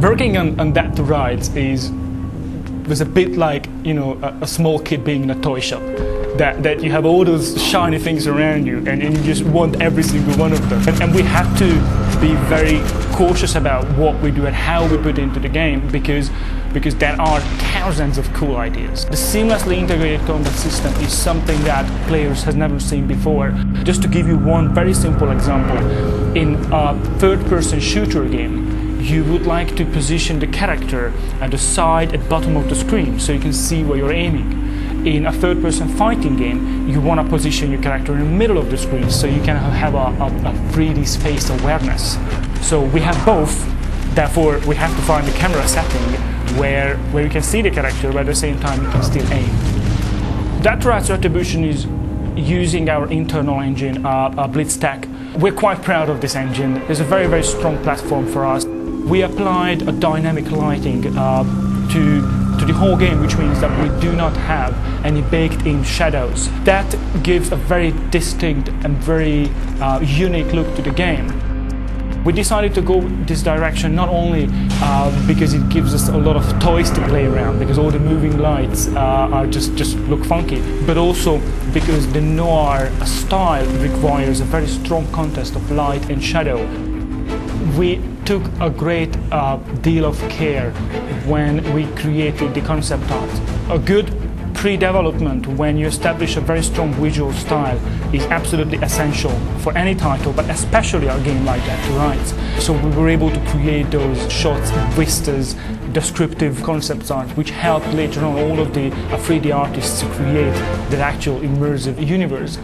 Working on Dead to Rights was a bit like, a small kid being in a toy shop. That you have all those shiny things around you and you just want every single one of them. And we have to be very cautious about what we do and how we put into the game because there are thousands of cool ideas. The seamlessly integrated combat system is something that players have never seen before. Just to give you one very simple example, in a third-person shooter game, you would like to position the character at the side at bottom of the screen so you can see where you're aiming. In a third-person fighting game, you want to position your character in the middle of the screen so you can have a 3D space awareness. So we have both, therefore we have to find the camera setting where you can see the character but at the same time you can still aim. Dead to Rights Retribution is using our internal engine, BlitzTech. We're quite proud of this engine. It's a very, very strong platform for us. We applied a dynamic lighting to the whole game, which means that we do not have any baked-in shadows. That gives a very distinct and very unique look to the game. We decided to go this direction not only because it gives us a lot of toys to play around, because all the moving lights are just look funky, but also because the noir style requires a very strong contrast of light and shadow. We took a great deal of care when we created the concept art. A good pre-development when you establish a very strong visual style is absolutely essential for any title, but especially a game like Dead to Rights. So we were able to create those shots, vistas, descriptive concept art, which helped later on all of the 3D artists to create the actual immersive universe.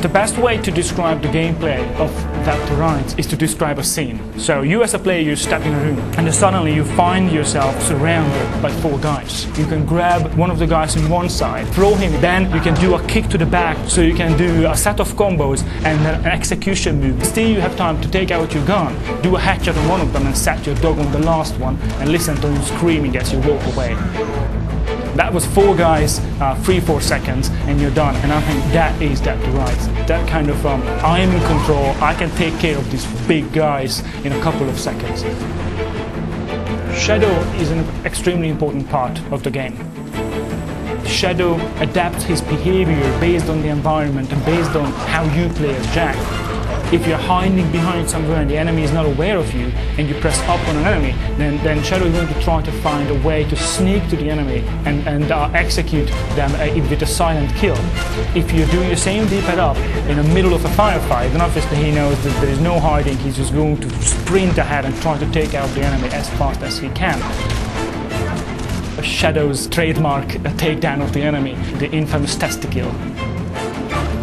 The best way to describe the gameplay of Dead to Rights is to describe a scene. So you as a player, you step in a room and then suddenly you find yourself surrounded by 4 guys. You can grab one of the guys on one side, throw him, then you can do a kick to the back, so you can do a set of combos and an execution move. Still you have time to take out your gun, do a headshot on one of them and set your dog on the last one and listen to him screaming as you walk away. That was 4 guys, 3-4 seconds, and you're done. And I think that is Dead to Rights. That kind of, I am in control, I can take care of these big guys in a couple of seconds. Shadow is an extremely important part of the game. Shadow adapts his behavior based on the environment and based on how you play as Jack. If you're hiding behind somewhere and the enemy is not aware of you and you press up on an enemy, then Shadow is going to try to find a way to sneak to the enemy and execute them with a silent kill. If you're doing the same D-pad up in the middle of a firefight, then obviously he knows that there is no hiding, he's just going to sprint ahead and try to take out the enemy as fast as he can. Shadow's trademark takedown of the enemy, the infamous testicle.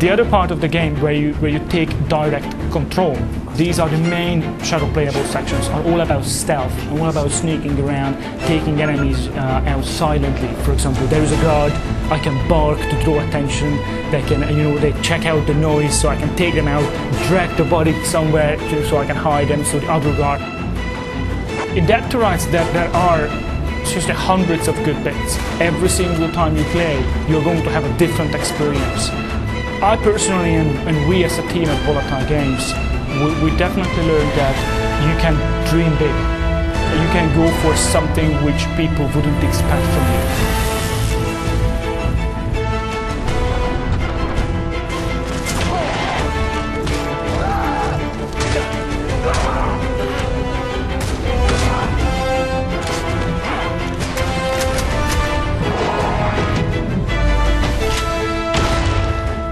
The other part of the game where you take direct control, these are the main Shadow playable sections, are all about stealth, all about sneaking around, taking enemies out silently. For example, there is a guard, I can bark to draw attention, they can, they check out the noise so I can take them out, drag the body somewhere so I can hide them, so the other guard. In Dead to Rights there are seriously hundreds of good bits. Every single time you play, you're going to have a different experience. I personally, and we as a team at Volatile Games, we definitely learned that you can dream big. You can go for something which people wouldn't expect from you.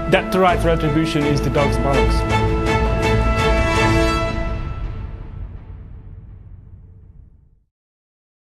Dead to Rights Retribution is the dog's bollocks.